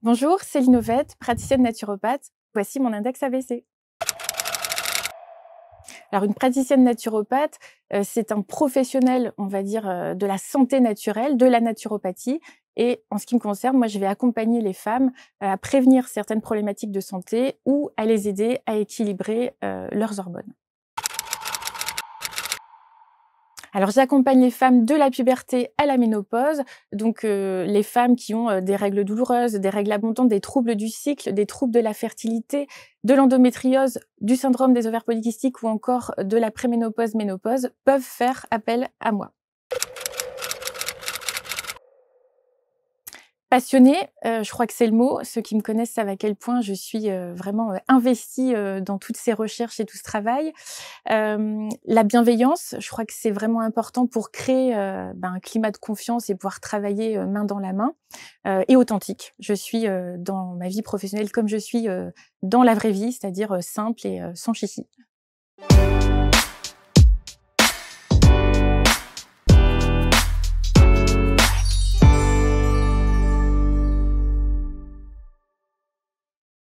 Bonjour, Céline Ovette, praticienne naturopathe. Voici mon index ABC. Alors, une praticienne naturopathe, c'est un professionnel, on va dire, de la santé naturelle, de la naturopathie. Et en ce qui me concerne, moi, je vais accompagner les femmes à prévenir certaines problématiques de santé ou à les aider à équilibrer leurs hormones. Alors, j'accompagne les femmes de la puberté à la ménopause, donc les femmes qui ont des règles douloureuses, des règles abondantes, des troubles du cycle, des troubles de la fertilité, de l'endométriose, du syndrome des ovaires polykystiques ou encore de la préménopause-ménopause peuvent faire appel à moi. Passionnée, je crois que c'est le mot. Ceux qui me connaissent savent à quel point je suis vraiment investie dans toutes ces recherches et tout ce travail. La bienveillance, je crois que c'est vraiment important pour créer un climat de confiance et pouvoir travailler main dans la main. Et authentique. Je suis dans ma vie professionnelle comme je suis dans la vraie vie, c'est-à-dire simple et sans chichi.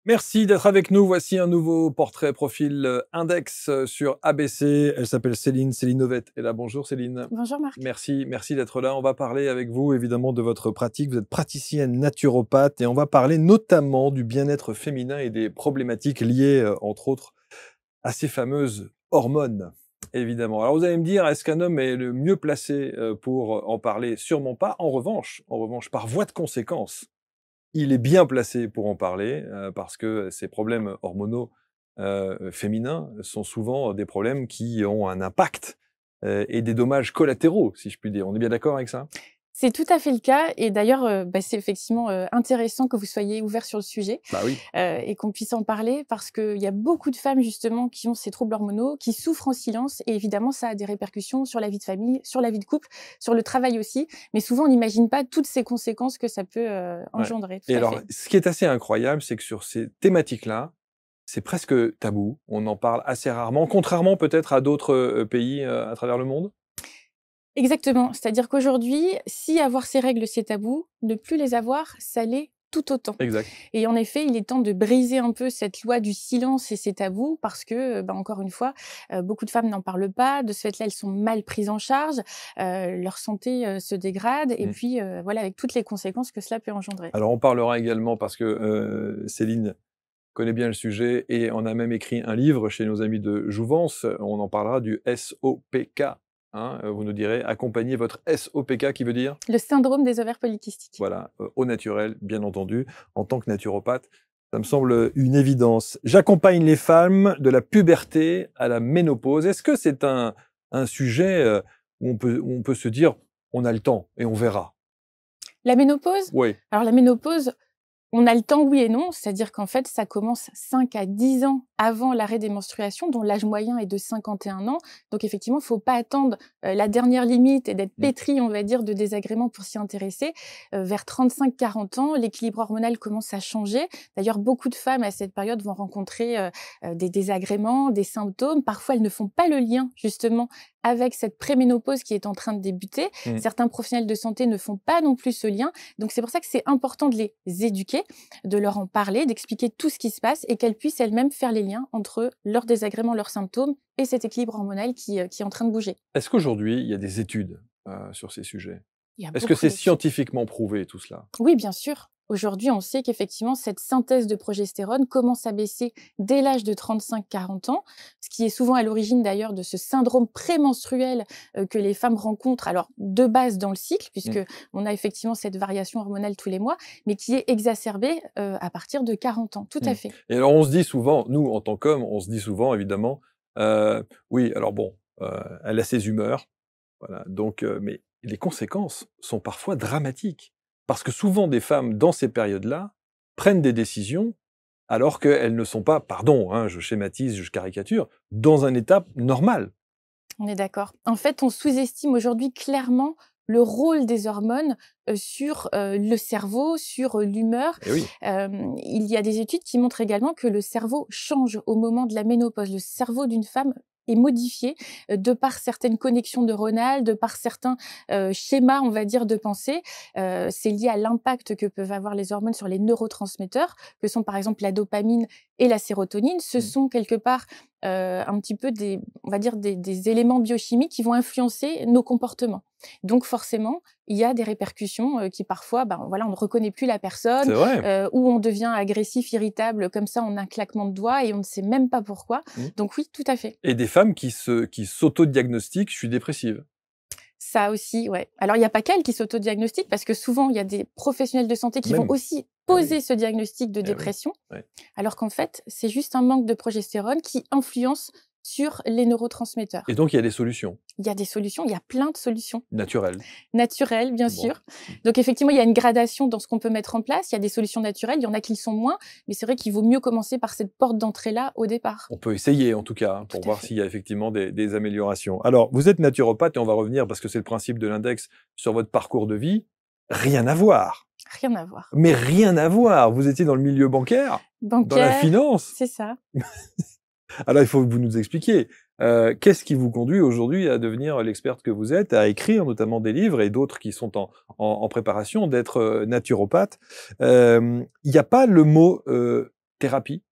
Merci d'être avec nous. Voici un nouveau portrait profil index sur ABC. Elle s'appelle Céline Ovette. Et là, bonjour Céline. Bonjour Marc. Merci d'être là. On va parler avec vous évidemment de votre pratique. Vous êtes praticienne naturopathe et on va parler notamment du bien-être féminin et des problématiques liées, entre autres, à ces fameuses hormones. Évidemment. Alors vous allez me dire, est-ce qu'un homme est le mieux placé pour en parler? Sûrement pas. En revanche, par voie de conséquence, il est bien placé pour en parler parce que ces problèmes hormonaux féminins sont souvent des problèmes qui ont un impact et des dommages collatéraux, si je puis dire. On est bien d'accord avec ça? C'est tout à fait le cas et d'ailleurs, c'est effectivement intéressant que vous soyez ouvert sur le sujet Bah oui. et qu'on puisse en parler parce qu'il y a beaucoup de femmes justement qui ont ces troubles hormonaux, qui souffrent en silence et évidemment ça a des répercussions sur la vie de famille, sur la vie de couple, sur le travail aussi. Mais souvent on n'imagine pas toutes ces conséquences que ça peut engendrer. Ouais. Tout Et à alors, fait. ce qui est assez incroyable, c'est que sur ces thématiques-là, c'est presque tabou. On en parle assez rarement, contrairement peut-être à d'autres pays à travers le monde. Exactement, c'est-à-dire qu'aujourd'hui, si avoir ces règles c'est tabou, ne plus les avoir, ça l'est tout autant. Exact. Et en effet, il est temps de briser un peu cette loi du silence et ces tabous parce que, encore une fois, beaucoup de femmes n'en parlent pas. De ce fait-là, elles sont mal prises en charge, leur santé se dégrade et puis voilà, avec toutes les conséquences que cela peut engendrer. Alors on parlera également parce que Céline connaît bien le sujet et on a même écrit un livre chez nos amis de Jouvence. On en parlera du SOPK. Hein, vous nous direz, accompagnez votre SOPK qui veut dire? Le syndrome des ovaires polykystiques. Voilà, au naturel, bien entendu. En tant que naturopathe, ça me semble une évidence. J'accompagne les femmes de la puberté à la ménopause. Est-ce que c'est un sujet où on peut se dire, on a le temps et on verra? La ménopause? Oui. Alors la ménopause, on a le temps, oui et non, c'est-à-dire qu'en fait, ça commence 5 à 10 ans avant l'arrêt des menstruations, dont l'âge moyen est de 51 ans. Donc effectivement, il ne faut pas attendre la dernière limite et d'être pétri, on va dire, de désagréments pour s'y intéresser. Vers 35-40 ans, l'équilibre hormonal commence à changer. D'ailleurs, beaucoup de femmes à cette période vont rencontrer des désagréments, des symptômes. Parfois, elles ne font pas le lien, justement, avec cette préménopause qui est en train de débuter. Certains professionnels de santé ne font pas non plus ce lien. Donc c'est pour ça que c'est important de les éduquer, de leur en parler, d'expliquer tout ce qui se passe et qu'elles puissent elles-mêmes faire les liens entre leurs désagréments, leurs symptômes et cet équilibre hormonal qui est en train de bouger. Est-ce qu'aujourd'hui, il y a des études sur ces sujets? Il y a Est-ce que beaucoup c'est d'études. scientifiquement prouvé tout cela? Oui, bien sûr. Aujourd'hui, on sait qu'effectivement, cette synthèse de progestérone commence à baisser dès l'âge de 35-40 ans, ce qui est souvent à l'origine d'ailleurs de ce syndrome prémenstruel que les femmes rencontrent, alors de base dans le cycle, puisque on a effectivement cette variation hormonale tous les mois, mais qui est exacerbée à partir de 40 ans, tout à fait. Et alors on se dit souvent, nous en tant qu'hommes, on se dit souvent évidemment, oui, alors bon, elle a ses humeurs, voilà, donc, mais les conséquences sont parfois dramatiques. Parce que souvent des femmes, dans ces périodes-là, prennent des décisions alors qu'elles ne sont pas, pardon, hein, je schématise, je caricature, dans un état normal. On est d'accord. En fait, on sous-estime aujourd'hui clairement le rôle des hormones sur le cerveau, sur l'humeur. Et oui. Il y a des études qui montrent également que le cerveau change au moment de la ménopause. Le cerveau d'une femme est modifié de par certaines connexions neuronales, de par certains schémas, on va dire, de pensée. C'est lié à l'impact que peuvent avoir les hormones sur les neurotransmetteurs, que sont par exemple la dopamine et la sérotonine. Ce sont quelque part un petit peu on va dire des éléments biochimiques qui vont influencer nos comportements. Donc forcément, il y a des répercussions qui parfois, voilà, on ne reconnaît plus la personne, C'est vrai. ou on devient agressif, irritable comme ça en un claquement de doigts et on ne sait même pas pourquoi. Donc oui, tout à fait. Et des femmes qui s'auto-diagnostiquent: «Je suis dépressive». Ça aussi, ouais. Alors il n'y a pas qu'elles qui s'autodiagnostiquent parce que souvent il y a des professionnels de santé qui vont Même. aussi Ah oui. poser ce diagnostic de Eh oui. dépression, Ouais. alors qu'en fait, c'est juste un manque de progestérone qui influence sur les neurotransmetteurs. Et donc il y a des solutions Il y a des solutions, il y a plein de solutions naturelles. naturelles, bien Bon. sûr. Donc effectivement, il y a une gradation dans ce qu'on peut mettre en place. Il y a des solutions naturelles, il y en a qui le sont moins, mais c'est vrai qu'il vaut mieux commencer par cette porte d'entrée-là au départ. On peut essayer en tout cas, hein, pour Tout à voir fait. s'il y a effectivement des améliorations. Alors, vous êtes naturopathe et on va revenir, parce que c'est le principe de l'index, sur votre parcours de vie. Rien à voir. Rien à voir. Mais rien à voir. Vous étiez dans le milieu bancaire, dans la Bancaire, finance. c'est ça. Alors, il faut que vous nous expliquiez. Qu'est-ce qui vous conduit aujourd'hui à devenir l'experte que vous êtes, à écrire notamment des livres et d'autres qui sont en préparation, d'être naturopathe. Il n'y a pas le mot thérapie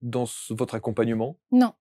dans votre accompagnement? Non.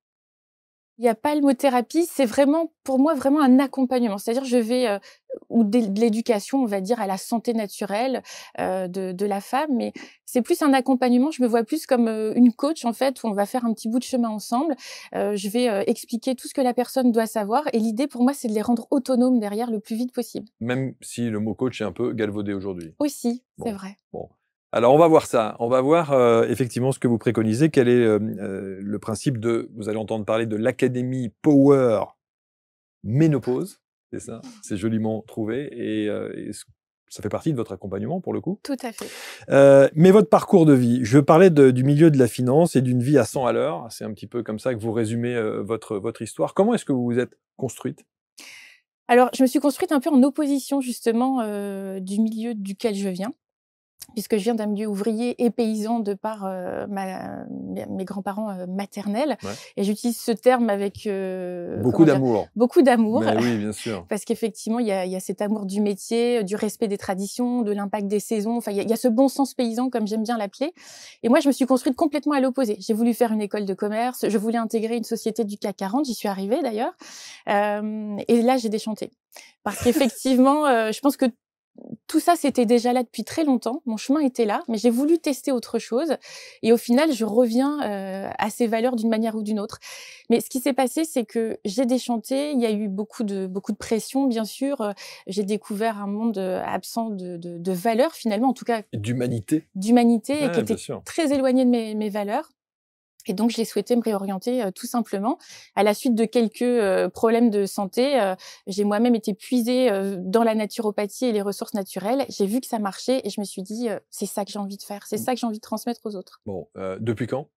Il y a pas le mot thérapie, c'est vraiment, pour moi, vraiment un accompagnement. C'est-à-dire je vais, ou de l'éducation, on va dire, à la santé naturelle, de la femme, mais c'est plus un accompagnement. Je me vois plus comme, une coach, en fait, où on va faire un petit bout de chemin ensemble. Je vais, expliquer tout ce que la personne doit savoir et l'idée pour moi, c'est de les rendre autonomes derrière le plus vite possible. Même si le mot coach est un peu galvaudé aujourd'hui. Aussi, c'est Bon, vrai. bon. Alors on va voir ça. On va voir effectivement ce que vous préconisez. Quel est le principe de... Vous allez entendre parler de l'Académie Power Ménopause. C'est ça, c'est joliment trouvé. Et ça fait partie de votre accompagnement pour le coup. Tout à fait. Mais votre parcours de vie, je parlais du milieu de la finance et d'une vie à 100 à l'heure. C'est un petit peu comme ça que vous résumez votre histoire. Comment est-ce que vous vous êtes construite? Alors, je me suis construite un peu en opposition justement, du milieu duquel je viens. Puisque je viens d'un milieu ouvrier et paysan de par mes grands-parents maternels. Ouais. Et j'utilise ce terme avec Beaucoup d'amour. beaucoup d'amour. Mais oui, bien sûr. Parce qu'effectivement, il y a cet amour du métier, du respect des traditions, de l'impact des saisons. Enfin, il y a ce bon sens paysan, comme j'aime bien l'appeler. Et moi, je me suis construite complètement à l'opposé. J'ai voulu faire une école de commerce, je voulais intégrer une société du CAC 40, j'y suis arrivée d'ailleurs. Et là, j'ai déchanté. Parce qu'effectivement, je pense que tout ça, c'était déjà là depuis très longtemps. Mon chemin était là, mais j'ai voulu tester autre chose. Et au final, je reviens à ces valeurs d'une manière ou d'une autre. Mais ce qui s'est passé, c'est que j'ai déchanté. Il y a eu beaucoup de pression, bien sûr. J'ai découvert un monde absent de valeurs, finalement, en tout cas D'humanité. d'humanité, et Ouais, qui était bien sûr. très éloigné de mes valeurs. Et donc, j'ai souhaité me réorienter tout simplement. À la suite de quelques problèmes de santé, j'ai moi-même été puisée dans la naturopathie et les ressources naturelles. J'ai vu que ça marchait et je me suis dit, c'est ça que j'ai envie de faire, c'est ça que j'ai envie de transmettre aux autres. Bon, depuis quand?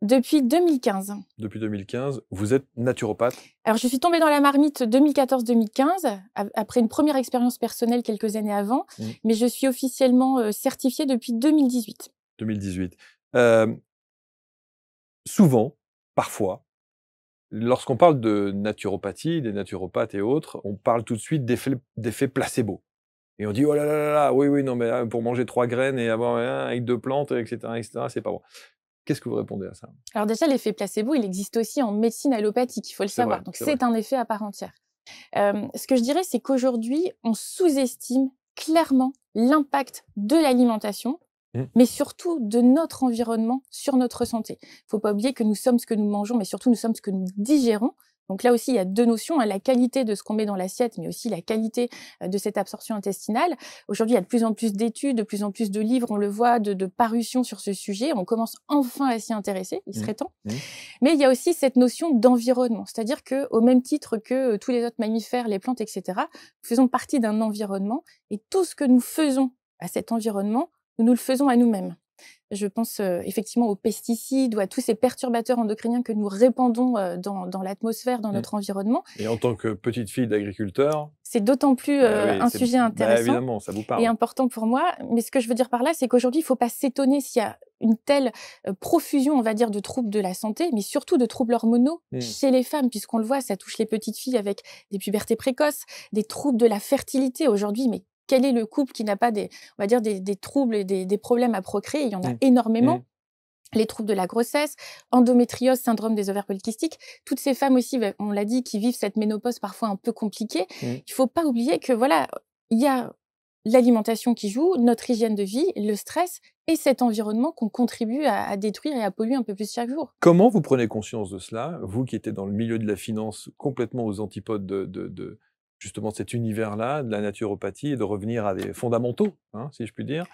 Depuis 2015. Depuis 2015, vous êtes naturopathe? Alors, je suis tombée dans la marmite 2014-2015, après une première expérience personnelle quelques années avant, mais je suis officiellement certifiée depuis 2018. 2018. Souvent, parfois, lorsqu'on parle de naturopathie, des naturopathes et autres, on parle tout de suite d'effets placebo. Et on dit: «Oh là là là là, oui, oui, non, mais pour manger 3 graines et avoir un avec 2 plantes, et cetera, c'est pas bon». Qu'est-ce que vous répondez à ça? Alors déjà, l'effet placebo, il existe aussi en médecine allopathique, il faut le savoir. Vrai, Donc c'est c'est un effet à part entière. Ce que je dirais, c'est qu'aujourd'hui, on sous-estime clairement l'impact de l'alimentation, mais surtout de notre environnement sur notre santé. Il ne faut pas oublier que nous sommes ce que nous mangeons, mais surtout nous sommes ce que nous digérons. Donc là aussi, il y a deux notions, hein, la qualité de ce qu'on met dans l'assiette, mais aussi la qualité de cette absorption intestinale. Aujourd'hui, il y a de plus en plus d'études, de plus en plus de livres, on le voit, de parutions sur ce sujet. On commence enfin à s'y intéresser, il serait temps. Mais il y a aussi cette notion d'environnement, c'est-à-dire que, au même titre que tous les autres mammifères, les plantes, etc., nous faisons partie d'un environnement et tout ce que nous faisons à cet environnement, nous le faisons à nous-mêmes. Je pense effectivement aux pesticides ou à tous ces perturbateurs endocriniens que nous répandons dans l'atmosphère, dans notre environnement. Et en tant que petite fille d'agriculteur, c'est d'autant plus un sujet intéressant évidemment, ça vous parle. et important pour moi. Mais ce que je veux dire par là, c'est qu'aujourd'hui, il ne faut pas s'étonner s'il y a une telle profusion, on va dire, de troubles de la santé, mais surtout de troubles hormonaux chez les femmes, puisqu'on le voit, ça touche les petites filles avec des pubertés précoces, des troubles de la fertilité aujourd'hui, mais quel est le couple qui n'a pas on va dire des troubles et des problèmes à procréer? Il y en a énormément. Les troubles de la grossesse, endométriose, syndrome des ovaires polykystiques. Toutes ces femmes aussi, on l'a dit, qui vivent cette ménopause parfois un peu compliquée. Il faut pas oublier que voilà, il y a l'alimentation qui joue, notre hygiène de vie, le stress et cet environnement qu'on contribue à détruire et à polluer un peu plus chaque jour. Comment vous prenez conscience de cela, vous qui étiez dans le milieu de la finance, complètement aux antipodes de justement cet univers-là, de la naturopathie, et de revenir à des fondamentaux, hein, si je puis dire.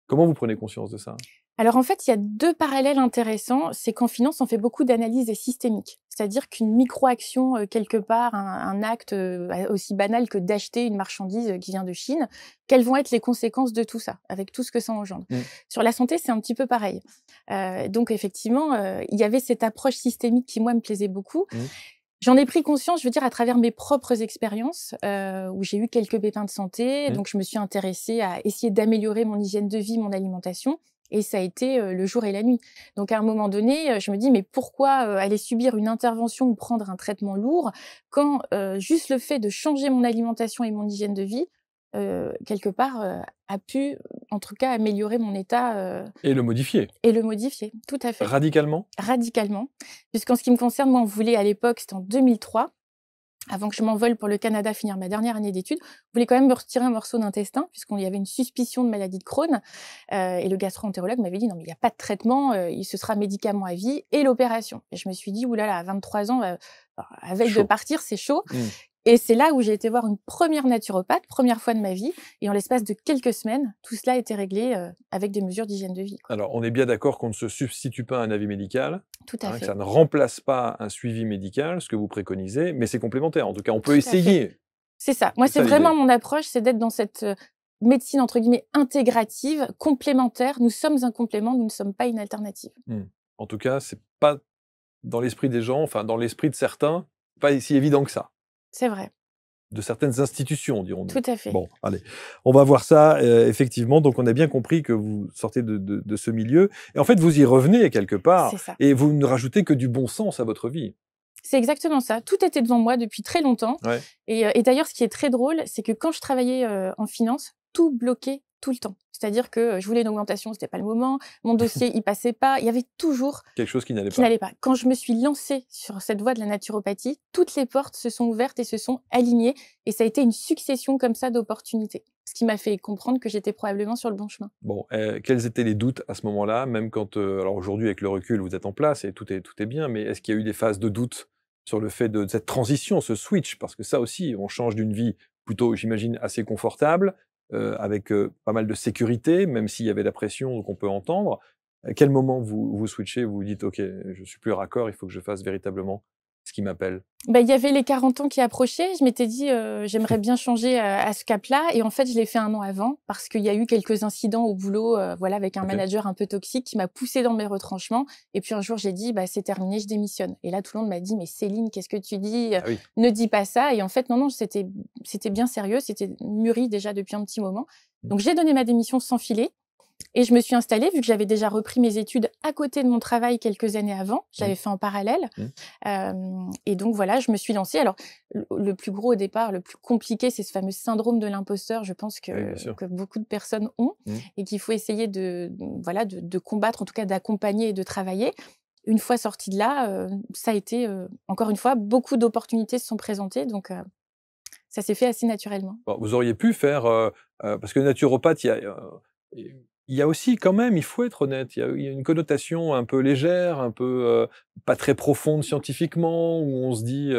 Comment vous prenez conscience de ça? Alors en fait, il y a 2 parallèles intéressants. C'est qu'en finance, on fait beaucoup d'analyses systémiques. C'est-à-dire qu'une micro-action, quelque part, un acte aussi banal que d'acheter une marchandise qui vient de Chine, quelles vont être les conséquences de tout ça, avec tout ce que ça engendre. Sur la santé, c'est un petit peu pareil. Donc effectivement, il y avait cette approche systémique qui, moi, me plaisait beaucoup. J'en ai pris conscience, je veux dire, à travers mes propres expériences, où j'ai eu quelques pépins de santé. Donc je me suis intéressée à essayer d'améliorer mon hygiène de vie, mon alimentation. Et ça a été le jour et la nuit. Donc à un moment donné, je me dis mais pourquoi aller subir une intervention ou prendre un traitement lourd quand juste le fait de changer mon alimentation et mon hygiène de vie, quelque part, a pu, en tout cas, améliorer mon état. Et le modifier. Et le modifier, tout à fait. Radicalement? Radicalement. Puisqu'en ce qui me concerne, moi, on voulait à l'époque, c'était en 2003, avant que je m'envole pour le Canada, finir ma dernière année d'études, on voulait quand même me retirer un morceau d'intestin, puisqu'il y avait une suspicion de maladie de Crohn. Et le gastro-entérologue m'avait dit, non, mais il n'y a pas de traitement, ce sera médicament à vie et l'opération. Et je me suis dit, oulala, à 23 ans, avec de partir, c'est chaud. Et c'est là où j'ai été voir une première naturopathe, première fois de ma vie. Et en l'espace de quelques semaines, tout cela a été réglé avec des mesures d'hygiène de vie, quoi. Alors, on est bien d'accord qu'on ne se substitue pas à un avis médical. Tout à fait. Que ça ne remplace pas un suivi médical, ce que vous préconisez, mais c'est complémentaire. En tout cas, on peut Tout à essayer. fait. C'est ça. Moi, c'est vraiment mon approche, c'est d'être dans cette médecine, entre guillemets, intégrative, complémentaire. Nous sommes un complément, nous ne sommes pas une alternative. En tout cas, c'est pas dans l'esprit des gens, enfin, dans l'esprit de certains, pas si évident que ça. C'est vrai. De certaines institutions, dirons-nous. Tout à fait. Bon, allez, on va voir ça, effectivement. Donc, on a bien compris que vous sortez de ce milieu. Et en fait, vous y revenez quelque part. C'est ça. Et vous ne rajoutez que du bon sens à votre vie. C'est exactement ça. Tout était devant moi depuis très longtemps. Ouais. Et d'ailleurs, ce qui est très drôle, c'est que quand je travaillais en finance, tout bloquait tout le temps. C'est-à-dire que je voulais une augmentation, c'était pas le moment. Mon dossier, il passait pas. Il y avait toujours quelque chose qui n'allait pas. Quand je me suis lancée sur cette voie de la naturopathie, toutes les portes se sont ouvertes et se sont alignées. Et ça a été une succession comme ça d'opportunités. Ce qui m'a fait comprendre que j'étais probablement sur le bon chemin. Bon, quels étaient les doutes à ce moment-là, même quand, alors aujourd'hui, avec le recul, vous êtes en place et tout est bien, mais est-ce qu'il y a eu des phases de doute sur le fait de cette transition, ce switch? Parce que ça aussi, on change d'une vie plutôt, j'imagine, assez confortable, avec pas mal de sécurité, même s'il y avait la pression qu'on peut entendre. À quel moment vous switchez, vous vous dites « Ok, je suis plus raccord, il faut que je fasse véritablement ce qui m'appelle ». Il y avait les 40 ans qui approchaient. Je m'étais dit, j'aimerais bien changer à ce cap-là. Et en fait, je l'ai fait 1 an avant parce qu'il y a eu quelques incidents au boulot, voilà, avec un manager un peu toxique qui m'a poussée dans mes retranchements. Et puis un jour, j'ai dit, c'est terminé, je démissionne. Et là, tout le monde m'a dit, mais Céline, qu'est-ce que tu dis? Ne dis pas ça. Et en fait, non, c'était bien sérieux. C'était mûri déjà depuis un petit moment. Donc, j'ai donné ma démission sans filet. Et je me suis installée, vu que j'avais déjà repris mes études à côté de mon travail quelques années avant. J'avais fait en parallèle. Et donc, voilà, je me suis lancée. Alors, le plus gros au départ, le plus compliqué, c'est ce fameux syndrome de l'imposteur, je pense que beaucoup de personnes ont et qu'il faut essayer de combattre, en tout cas d'accompagner et de travailler. Une fois sortie de là, ça a été, encore une fois, beaucoup d'opportunités se sont présentées. Donc, ça s'est fait assez naturellement. Bon, vous auriez pu faire, parce que naturopathe, il y a aussi quand même, il faut être honnête, il y a une connotation un peu légère, un peu pas très profonde scientifiquement, où on se dit,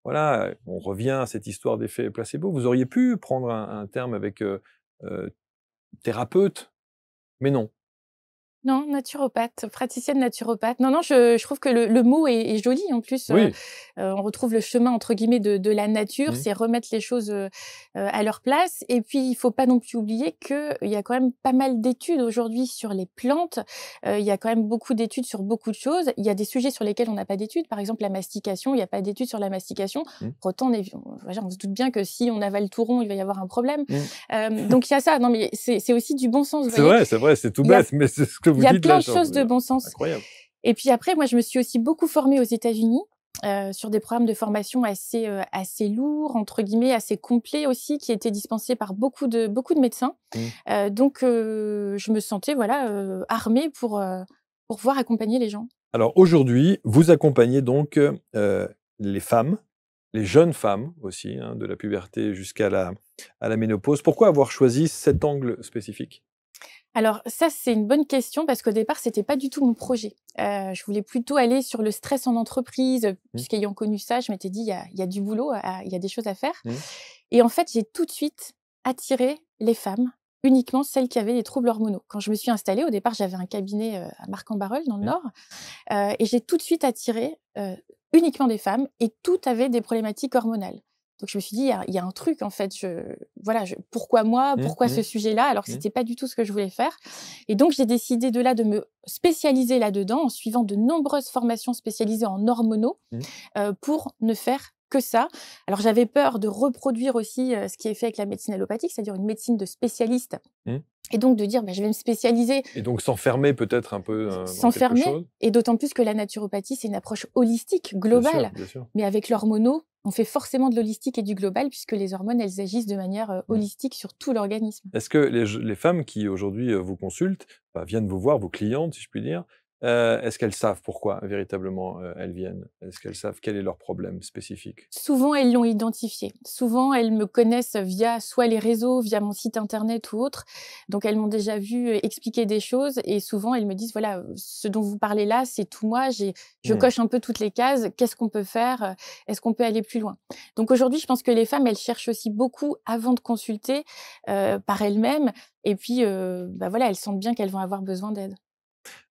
voilà, on revient à cette histoire d'effet placebo. Vous auriez pu prendre un terme avec thérapeute, mais non. Non, naturopathe, praticienne naturopathe. Non, je trouve que le mot est joli. En plus, on retrouve le chemin, entre guillemets, de la nature. C'est remettre les choses à leur place. Et puis, il faut pas non plus oublier qu'il y a quand même pas mal d'études aujourd'hui sur les plantes. Il y a quand même beaucoup d'études sur beaucoup de choses. Il y a des sujets sur lesquels on n'a pas d'études. Par exemple, la mastication. Il n'y a pas d'études sur la mastication. Pour autant, on se doute bien que si on avale tout rond, il va y avoir un problème. Donc, il y a ça. Non, mais c'est aussi du bon sens. C'est vrai, c'est tout bête, mais c'est ce que vous Il y a dites plein là, de choses de bon sens. incroyable. Et puis après, moi, je me suis aussi beaucoup formée aux États-Unis sur des programmes de formation assez lourds, entre guillemets, assez complets aussi, qui étaient dispensés par beaucoup de médecins. Donc, je me sentais armée pour pouvoir accompagner les gens. Alors aujourd'hui, vous accompagnez donc les femmes, les jeunes femmes aussi, hein, de la puberté jusqu'à à la ménopause. Pourquoi avoir choisi cet angle spécifique? Alors ça, c'est une bonne question parce qu'au départ, c'était pas du tout mon projet. Je voulais plutôt aller sur le stress en entreprise, puisqu'ayant connu ça, je m'étais dit: il y a du boulot, il y a des choses à faire». Mmh. Et en fait, j'ai tout de suite attiré les femmes, uniquement celles qui avaient des troubles hormonaux. Quand je me suis installée, au départ, j'avais un cabinet, à Marcq-en-Barœul, dans le Nord, et j'ai tout de suite attiré, uniquement des femmes et toutes avaient des problématiques hormonales. Donc je me suis dit: Il y a un truc en fait, pourquoi moi? Pourquoi ce sujet-là?» Alors que c'était pas du tout ce que je voulais faire. Et donc j'ai décidé de là de me spécialiser là-dedans en suivant de nombreuses formations spécialisées en hormonaux, pour ne faire que ça. Alors j'avais peur de reproduire aussi, ce qui est fait avec la médecine allopathique, c'est-à-dire une médecine de spécialistes. Et donc de dire: «Je vais me spécialiser». Et donc s'enfermer peut-être un peu dans quelque S'enfermer, chose? et d'autant plus que la naturopathie, c'est une approche holistique, Bien sûr, globale. bien sûr. Mais avec l'hormono, on fait forcément de l'holistique et du global puisque les hormones, elles agissent de manière, holistique sur tout l'organisme. Est-ce que les femmes qui aujourd'hui, vous consultent, viennent vous voir, vos clientes, si je puis dire, est-ce qu'elles savent pourquoi véritablement, elles viennent? Est-ce qu'elles savent quel est leur problème spécifique? Souvent, elles l'ont identifié. Souvent, elles me connaissent via soit les réseaux, via mon site internet ou autre. Donc, elles m'ont déjà vu expliquer des choses et souvent, elles me disent: «Voilà, ce dont vous parlez là, c'est tout moi. Je coche un peu toutes les cases. Qu'est-ce qu'on peut faire? Est-ce qu'on peut aller plus loin?» Donc aujourd'hui, je pense que les femmes, elles cherchent aussi beaucoup avant de consulter, par elles-mêmes et puis, elles sentent bien qu'elles vont avoir besoin d'aide.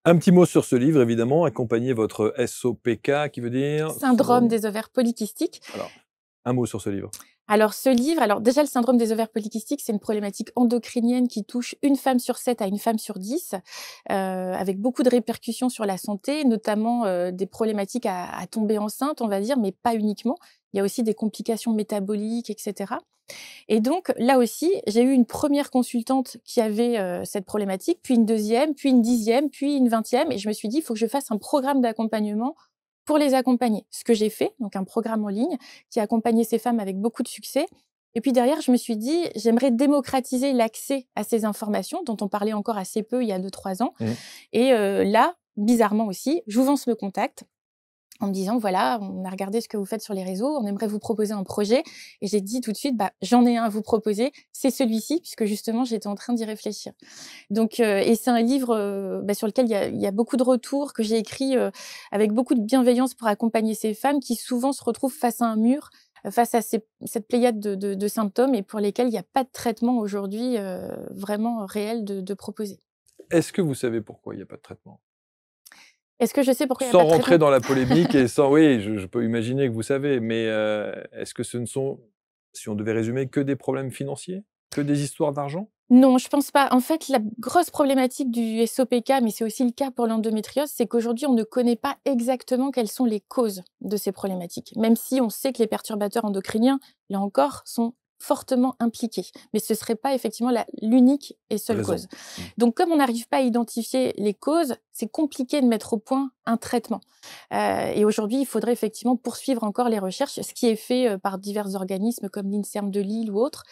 Un petit mot sur ce livre évidemment, accompagner votre SOPK qui veut dire? Syndrome des ovaires polykystiques. Alors, un mot sur ce livre. Alors ce livre, déjà le syndrome des ovaires polykystiques, c'est une problématique endocrinienne qui touche une femme sur 7 à une femme sur 10, avec beaucoup de répercussions sur la santé, notamment des problématiques à tomber enceinte, on va dire, mais pas uniquement. Il y a aussi des complications métaboliques, etc. Et donc là aussi, j'ai eu une première consultante qui avait cette problématique, puis une deuxième, puis une 10e, puis une 20e, et je me suis dit: «Il faut que je fasse un programme d'accompagnement pour les accompagner». Ce que j'ai fait, donc un programme en ligne qui a accompagné ces femmes avec beaucoup de succès. Et puis derrière, je me suis dit: «J'aimerais démocratiser l'accès à ces informations dont on parlait encore assez peu il y a 2-3 ans». Et là, bizarrement aussi, Jouvence me contacte en me disant: «Voilà, on a regardé ce que vous faites sur les réseaux, on aimerait vous proposer un projet». Et j'ai dit tout de suite: «J'en ai un à vous proposer, c'est celui-ci», puisque justement, j'étais en train d'y réfléchir. Donc et c'est un livre, sur lequel il y a beaucoup de retours que j'ai écrit, avec beaucoup de bienveillance pour accompagner ces femmes qui souvent se retrouvent face à un mur, face à cette pléiade de symptômes et pour lesquels il n'y a pas de traitement aujourd'hui, vraiment réel de proposer. Est-ce que vous savez pourquoi il y a pas de traitement? Est-ce que je sais pourquoi il n'y a Sans pas de rentrer traitement? dans la polémique et sans oui, je peux imaginer que vous savez, mais est-ce que ce ne sont, si on devait résumer, que des problèmes financiers? Que des histoires d'argent? Non, je pense pas. En fait, la grosse problématique du SOPK, mais c'est aussi le cas pour l'endométriose, c'est qu'aujourd'hui, on ne connaît pas exactement quelles sont les causes de ces problématiques. Même si on sait que les perturbateurs endocriniens, là encore, sont fortement impliqués. Mais ce serait pas effectivement l'unique et seule Raison. cause. Donc, comme on n'arrive pas à identifier les causes, c'est compliqué de mettre au point un traitement. Et aujourd'hui, il faudrait effectivement poursuivre encore les recherches, ce qui est fait par divers organismes comme l'INSERM de Lille ou autres,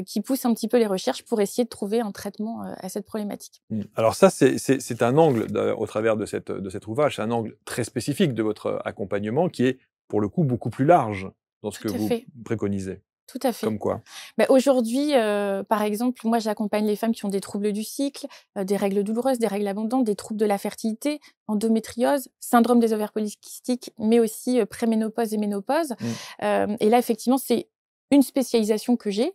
qui poussent un petit peu les recherches pour essayer de trouver un traitement à cette problématique. Alors ça, c'est un angle au travers de cet ouvrage, c'est un angle très spécifique de votre accompagnement qui est, pour le coup, beaucoup plus large dans ce que Tout à vous fait. préconisez. Tout à fait. Comme quoi? Aujourd'hui, par exemple, moi, j'accompagne les femmes qui ont des troubles du cycle, des règles douloureuses, des règles abondantes, des troubles de la fertilité, endométriose, syndrome des ovaires polykystiques, mais aussi préménopause et ménopause. Et là, effectivement, c'est une spécialisation que j'ai,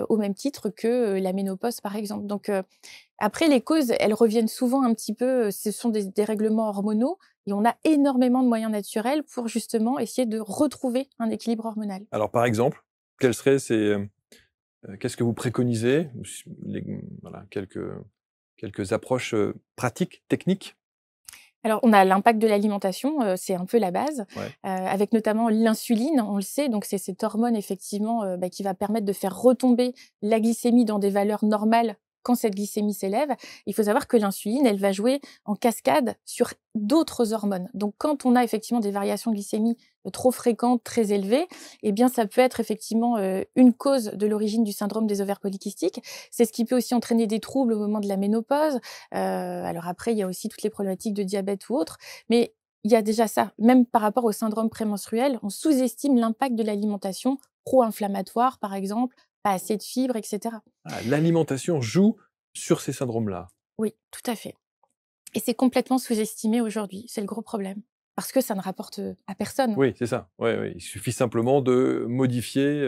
au même titre que la ménopause, par exemple. Donc, après, les causes, elles reviennent souvent un petit peu, ce sont des dérèglements hormonaux et on a énormément de moyens naturels pour justement essayer de retrouver un équilibre hormonal. Alors par exemple, quels seraient qu'est-ce que vous préconisez? Voilà, quelques approches, pratiques, techniques? Alors, on a l'impact de l'alimentation, c'est un peu la base, Ouais. avec notamment l'insuline, on le sait, donc c'est cette hormone effectivement, qui va permettre de faire retomber la glycémie dans des valeurs normales quand cette glycémie s'élève, il faut savoir que l'insuline, elle va jouer en cascade sur d'autres hormones. Donc, quand on a effectivement des variations de glycémie trop fréquentes, très élevées, eh bien, ça peut être effectivement une cause de l'origine du syndrome des ovaires polykystiques. C'est ce qui peut aussi entraîner des troubles au moment de la ménopause. Alors après, il y a aussi toutes les problématiques de diabète ou autres. Mais il y a déjà ça. Même par rapport au syndrome prémenstruel, on sous-estime l'impact de l'alimentation pro-inflammatoire, par exemple, pas assez de fibres, etc. Ah, l'alimentation joue sur ces syndromes-là. Oui, tout à fait. Et c'est complètement sous-estimé aujourd'hui. C'est le gros problème. Parce que ça ne rapporte à personne. Oui, c'est ça. Ouais, ouais. Il suffit simplement de modifier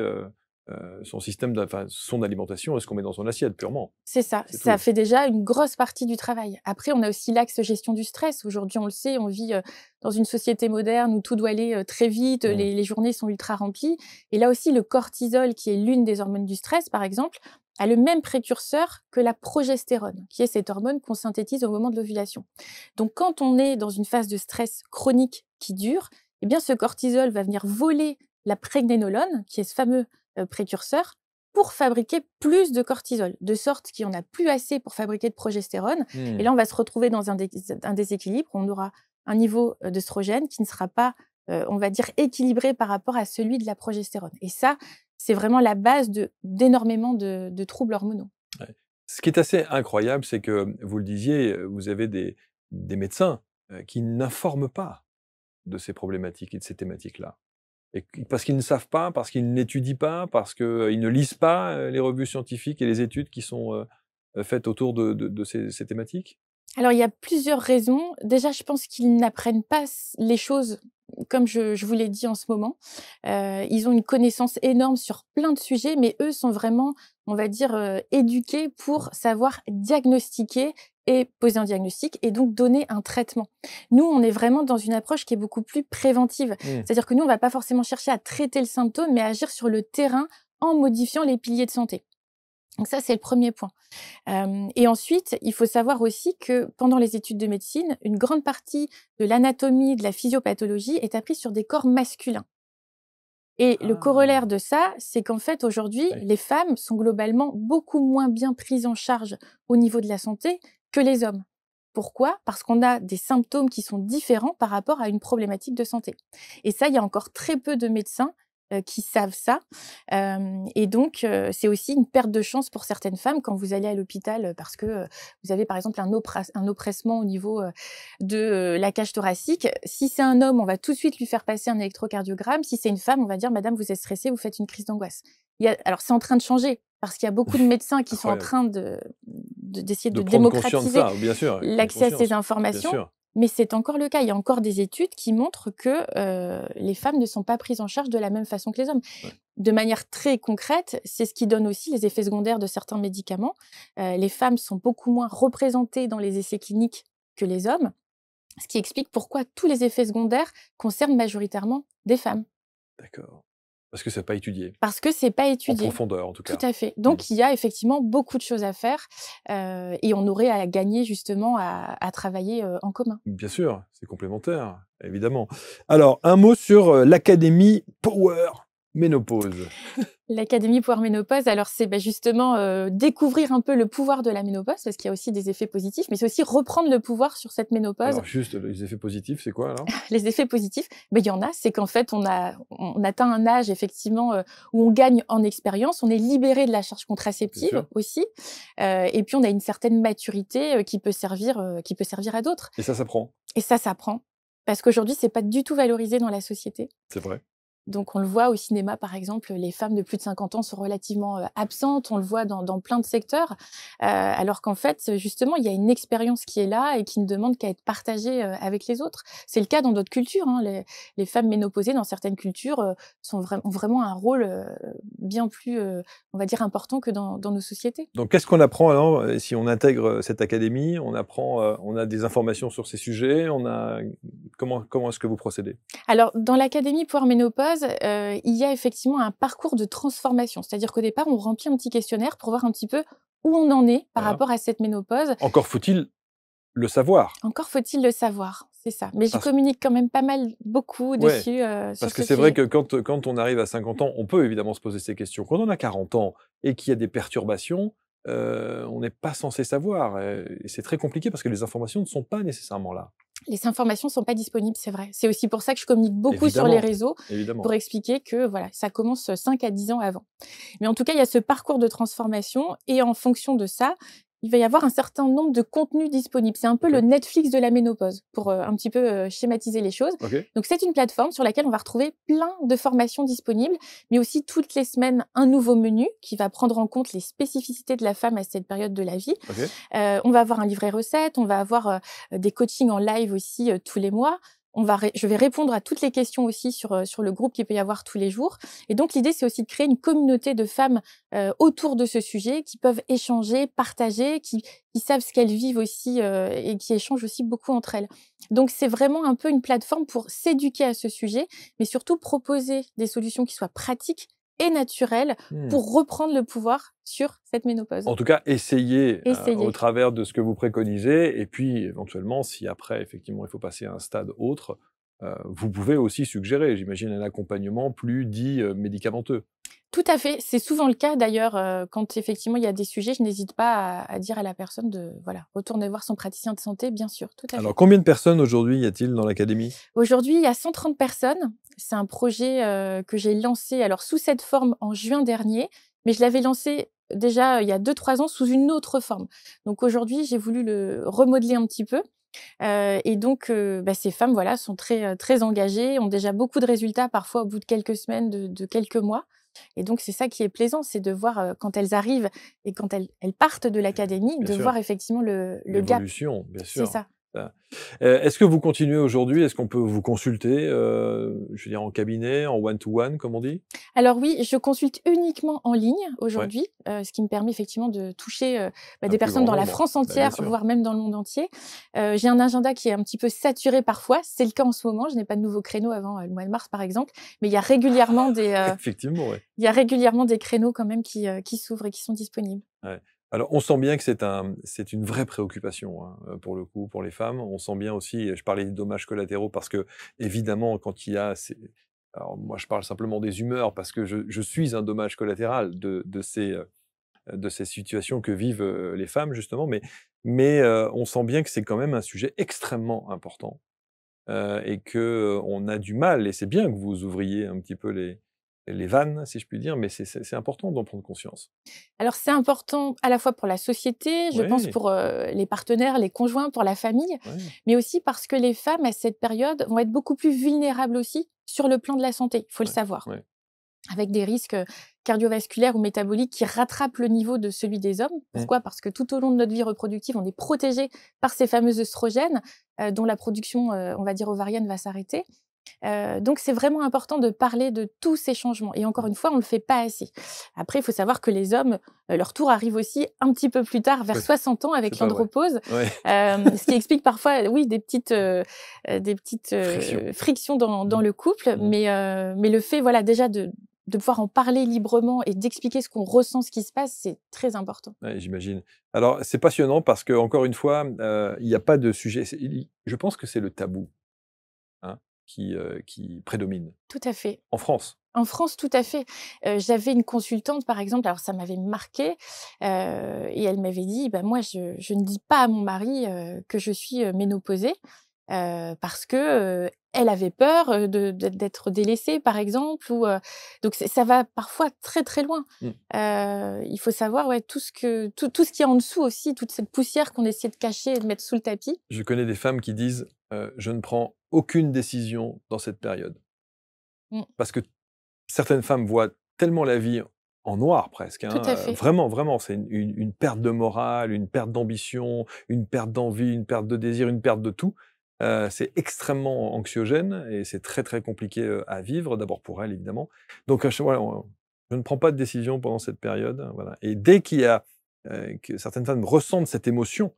son système, enfin, son alimentation et ce qu'on met dans son assiette, purement. C'est ça. C'est Ça tout. fait déjà une grosse partie du travail. Après, on a aussi l'axe gestion du stress. Aujourd'hui, on le sait, on vit dans une société moderne où tout doit aller très vite, Mmh. les journées sont ultra remplies. Et là aussi, le cortisol, qui est l'une des hormones du stress, par exemple, a le même précurseur que la progestérone, qui est cette hormone qu'on synthétise au moment de l'ovulation. Donc, quand on est dans une phase de stress chronique qui dure, eh bien, ce cortisol va venir voler la prégnénolone, qui est ce fameux précurseur, pour fabriquer plus de cortisol, de sorte qu'il n'y en a plus assez pour fabriquer de progestérone. Et Mmh. là, on va se retrouver dans un déséquilibre. On aura un niveau d'œstrogène qui ne sera pas, on va dire, équilibré par rapport à celui de la progestérone. Et ça, c'est vraiment la base d'énormément de troubles hormonaux. Ouais. Ce qui est assez incroyable, c'est que, vous le disiez, vous avez des médecins qui n'informent pas de ces problématiques et de ces thématiques-là. Et parce qu'ils ne savent pas, parce qu'ils n'étudient pas, parce qu'ils ne lisent pas les revues scientifiques et les études qui sont faites autour de ces thématiques. Alors, il y a plusieurs raisons. Déjà, je pense qu'ils n'apprennent pas les choses comme je vous l'ai dit en ce moment. Ils ont une connaissance énorme sur plein de sujets, mais eux sont vraiment, on va dire, éduqués pour savoir diagnostiquer et poser un diagnostic et donc donner un traitement. Nous, on est vraiment dans une approche qui est beaucoup plus préventive. Mmh. C'est-à-dire que nous, on va pas forcément chercher à traiter le symptôme, mais à agir sur le terrain en modifiant les piliers de santé. Donc ça, c'est le premier point. Et ensuite, il faut savoir aussi que pendant les études de médecine, une grande partie de l'anatomie, de la physiopathologie est apprise sur des corps masculins. Et le corollaire Ah! de ça, c'est qu'en fait, aujourd'hui, Oui. les femmes sont globalement beaucoup moins bien prises en charge au niveau de la santé que les hommes. Pourquoi? Parce qu'on a des symptômes qui sont différents par rapport à une problématique de santé. Et ça, il y a encore très peu de médecins qui savent ça. Et donc, c'est aussi une perte de chance pour certaines femmes quand vous allez à l'hôpital parce que vous avez par exemple un oppressement au niveau de la cage thoracique. Si c'est un homme, on va tout de suite lui faire passer un électrocardiogramme. Si c'est une femme, on va dire: «Madame, vous êtes stressée, vous faites une crise d'angoisse». Alors c'est en train de changer parce qu'il y a beaucoup de médecins qui sont en Incroyable. train d'essayer De de prendre conscience de démocratiser ça, bien sûr, prendre l'accès à ces conscience, bien informations. sûr. Mais c'est encore le cas. Il y a encore des études qui montrent que les femmes ne sont pas prises en charge de la même façon que les hommes. Ouais. De manière très concrète, c'est ce qui donne aussi les effets secondaires de certains médicaments. Les femmes sont beaucoup moins représentées dans les essais cliniques que les hommes, ce qui explique pourquoi tous les effets secondaires concernent majoritairement des femmes. D'accord. Parce que c'est pas étudié, Parce que c'est pas en étudié. profondeur en tout Tout cas. à fait. Mmh. Donc, il y a effectivement beaucoup de choses à faire et on aurait à gagner justement à travailler en commun. Bien sûr, c'est complémentaire, évidemment. Alors, un mot sur l'académie Power Ménopause. L'Académie Power Ménopause, alors c'est justement découvrir un peu le pouvoir de la ménopause, parce qu'il y a aussi des effets positifs, mais c'est aussi reprendre le pouvoir sur cette ménopause. Alors juste, les effets positifs, c'est quoi alors? Les effets positifs, il y en a, c'est qu'en fait, on atteint un âge effectivement où on gagne en expérience, on est libéré de la charge Bien contraceptive sûr. aussi, et puis on a une certaine maturité qui peut servir à d'autres. Et ça s'apprend, Et ça s'apprend, parce qu'aujourd'hui, c'est pas du tout valorisé dans la société. c'est vrai. Donc, on le voit au cinéma, par exemple, les femmes de plus de 50 ans sont relativement absentes. On le voit dans plein de secteurs. Alors qu'en fait, justement, il y a une expérience qui est là et qui ne demande qu'à être partagée avec les autres. C'est le cas dans d'autres cultures. Hein. Les femmes ménopausées, dans certaines cultures, ont vraiment un rôle bien plus, on va dire, important que dans nos sociétés. Donc qu'est-ce qu'on apprend alors si on intègre cette académie? On apprend, on a des informations sur ces sujets, comment est-ce que vous procédez? Alors, dans l'Académie Power Ménopause, il y a effectivement un parcours de transformation. C'est-à-dire qu'au départ, on remplit un petit questionnaire pour voir un petit peu où on en est par Voilà. rapport à cette ménopause. Encore faut-il le savoir. Encore faut-il le savoir, c'est ça. Mais je Parce communique quand même beaucoup Ouais, dessus, sur parce que ce c'est vrai sujet. que quand on arrive à 50 ans, on peut évidemment se poser ces questions. Quand on a 40 ans et qu'il y a des perturbations, on n'est pas censé savoir et c'est très compliqué parce que les informations ne sont pas nécessairement là. Les informations sont pas disponibles, c'est vrai. C'est aussi pour ça que je communique beaucoup sur les Évidemment, réseaux évidemment. pour expliquer que voilà, ça commence 5 à 10 ans avant. Mais en tout cas, il y a ce parcours de transformation et en fonction de ça, il va y avoir un certain nombre de contenus disponibles. C'est un peu le OK, Netflix de la ménopause pour, un petit peu, schématiser les choses. OK. Donc c'est une plateforme sur laquelle on va retrouver plein de formations disponibles, mais aussi toutes les semaines un nouveau menu qui va prendre en compte les spécificités de la femme à cette période de la vie. OK. On va avoir un livret recette, on va avoir, des coachings en live aussi, tous les mois. Je vais répondre à toutes les questions aussi sur le groupe qu'il peut y avoir tous les jours et donc l'idée, c'est aussi de créer une communauté de femmes, autour de ce sujet qui peuvent échanger, partager, qui savent ce qu'elles vivent aussi, et qui échangent aussi beaucoup entre elles. Donc c'est vraiment un peu une plateforme pour s'éduquer à ce sujet, mais surtout proposer des solutions qui soient pratiques et naturelles Mmh. pour reprendre le pouvoir sur cette ménopause. En tout cas, essayez, au Essayer. travers de ce que vous préconisez et puis éventuellement, si après effectivement il faut passer à un stade autre, vous pouvez aussi suggérer, j'imagine, un accompagnement plus dit, médicamenteux. Tout à fait, c'est souvent le cas d'ailleurs, quand effectivement il y a des sujets, je n'hésite pas à dire à la personne de, voilà, retourner voir son praticien de santé, bien sûr, tout à Alors fait. combien de personnes aujourd'hui y a-t-il dans l'académie? Aujourd'hui, il y a 130 personnes. C'est un projet, que j'ai lancé alors sous cette forme en juin dernier, mais je l'avais lancé déjà, il y a 2 3 ans sous une autre forme. Donc aujourd'hui, j'ai voulu le remodeler un petit peu, et donc bah, ces femmes, voilà, sont très engagées, ont déjà beaucoup de résultats, parfois au bout de quelques semaines, de quelques mois et donc c'est ça qui est plaisant, c'est de voir, quand elles arrivent et quand elles partent de l'académie, Bien de voir sûr, effectivement le gap. l'évolution, bien C'est sûr. ça. Ça est-ce que vous continuez aujourd'hui? Est-ce qu'on peut vous consulter, je veux dire en cabinet, en one to one comme on dit? Alors oui, je consulte uniquement en ligne Ouais, aujourd'hui, ce qui me permet effectivement de toucher, bah, un des plus personnes grand dans la nombre. France Bah, bien entière, sûr. voire même dans le monde entier. J'ai un agenda qui est un petit peu saturé parfois, c'est le cas en ce moment, je n'ai pas de nouveaux créneaux avant, le mois de mars par exemple, mais Effectivement, ouais. il y a régulièrement des créneaux quand même qui s'ouvrent et qui sont disponibles. Ouais. Alors, on sent bien que c'est une vraie préoccupation, hein, pour le coup, pour les femmes. On sent bien aussi, je parlais des dommages collatéraux parce que évidemment, quand il y a ces alors moi, je parle simplement des humeurs parce que je suis un dommage collatéral de ces situations que vivent, les femmes justement, mais on sent bien que c'est quand même un sujet extrêmement important, et que, on a du mal et c'est bien que vous ouvriez un petit peu les vannes, si je puis dire, mais c'est important d'en prendre conscience. Alors c'est important à la fois pour la société, je pense Oui, pour, les partenaires, les conjoints, pour la famille, oui, mais aussi parce que les femmes à cette période vont être beaucoup plus vulnérables aussi sur le plan de la santé, il faut le ouais, savoir. ouais. Avec des risques, cardiovasculaires ou métaboliques qui rattrapent le niveau de celui des hommes. Mmh. Pourquoi? Parce que tout au long de notre vie reproductive, on est protégé par ces fameux œstrogènes, dont la production, on va dire ovarienne va s'arrêter. Donc c'est vraiment important de parler de tous ces changements et encore Mmh. une fois, on le fait pas assez. Après, il faut savoir que les hommes, leur tour arrive aussi un petit peu plus tard, vers Ouais, 60 ans c'est avec pas vrai. l'andropause, Ouais, ce qui explique parfois, oui, des petites, friction. frictions dans Mmh. le couple, Mmh. mais le fait, voilà, déjà de pouvoir en parler librement et d'expliquer ce qu'on ressent, ce qui se passe, c'est très important. Ouais, j'imagine. Alors, c'est passionnant parce qu'encore une fois, il y a pas de sujet je pense que c'est le tabou, hein, qui prédomine. Tout à fait. En France. En France, tout à fait. J'avais une consultante, par exemple, alors ça m'avait marquée, et elle m'avait dit: «Bah, moi, je ne dis pas à mon mari, que je suis, ménopausée», parce que, elle avait peur, d'être délaissée, par exemple, ou, donc ça va parfois très, très loin. Mmh. Il faut savoir, ouais, tout ce qu'il y a en dessous aussi, toute cette poussière qu'on essaie de cacher et de mettre sous le tapis. Je connais des femmes qui disent, «Je ne prends aucune décision dans cette période». Mmh, Parce que certaines femmes voient tellement la vie en noir presque, tout hein, à fait. vraiment, vraiment, c'est une perte de morale, une perte d'ambition, une perte d'envie, une perte de désir, une perte de tout. C'est extrêmement anxiogène et c'est très, très compliqué, à vivre, d'abord pour elles évidemment. Donc, voilà, je ne prends pas de décision pendant cette période, voilà et dès qu'il y a, que certaines femmes ressentent cette émotion,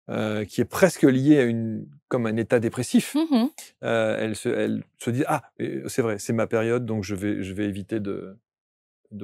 qui est presque liée à comme un état dépressif, Mmh. elles se disent: «Ah, c'est vrai, c'est ma période, donc je vais éviter de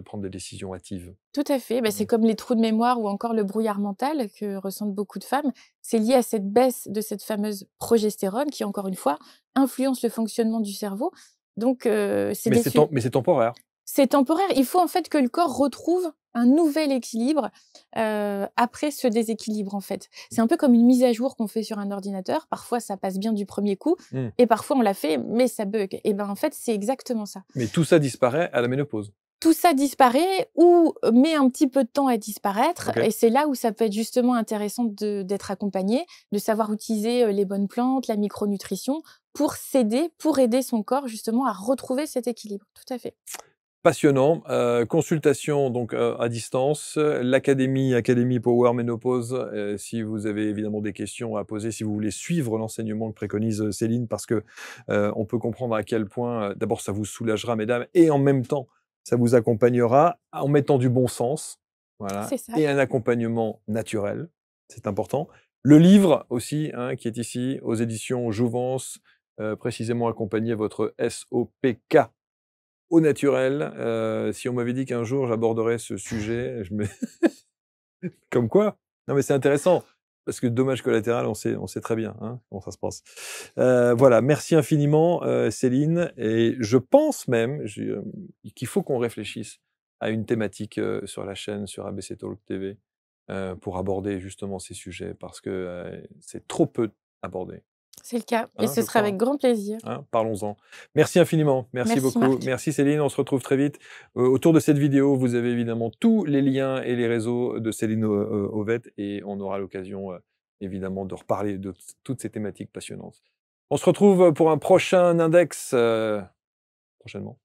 prendre des décisions hâtives». Tout à fait, bah, c'est Mmh. comme les trous de mémoire ou encore le brouillard mental que ressentent beaucoup de femmes. C'est lié à cette baisse de cette fameuse progestérone qui, encore une fois, influence le fonctionnement du cerveau. Donc, c'est Mais des c'est su temporaire. C'est temporaire. Il faut en fait que le corps retrouve un nouvel équilibre, après ce déséquilibre, en fait. C'est un peu comme une mise à jour qu'on fait sur un ordinateur. Parfois, ça passe bien du premier coup Mmh. et parfois on l'a fait, mais ça bug et ben, en fait, c'est exactement ça. Mais tout ça disparaît à la ménopause? Tout ça disparaît ou met un petit peu de temps à disparaître OK. et c'est là où ça peut être justement intéressant d'être accompagné, de savoir utiliser, les bonnes plantes, la micronutrition pour s'aider, pour aider son corps justement à retrouver cet équilibre. Tout à fait. Passionnant, consultation donc, à distance, Académie Power Ménopause, si vous avez évidemment des questions à poser, si vous voulez suivre l'enseignement que préconise, Céline parce que, on peut comprendre à quel point, d'abord ça vous soulagera mesdames et en même temps, ça vous accompagnera en mettant du bon sens, voilà C'est ça. et un accompagnement naturel, c'est important. Le livre aussi, hein, qui est ici aux éditions Jouvence, précisément accompagné votre SOPK au naturel, si on m'avait dit qu'un jour j'aborderais ce sujet, je me comme quoi? Non, mais c'est intéressant, parce que dommage collatéral, on sait très bien, hein, comment ça se passe. Voilà, merci infiniment, Céline et je pense même, qu'il faut qu'on réfléchisse à une thématique, sur la chaîne, sur ABC Talk TV, pour aborder justement ces sujets parce que, c'est trop peu abordé, C'est le cas et hein, ce je sera crois, avec hein? grand plaisir. Hein, parlons-en. Merci infiniment, merci Merci beaucoup. Marc. Merci Céline, on se retrouve très vite. Autour de cette vidéo, vous avez évidemment tous les liens et les réseaux de Céline Ovette et on aura l'occasion, évidemment de reparler de toutes ces thématiques passionnantes. On se retrouve pour un prochain index, prochainement.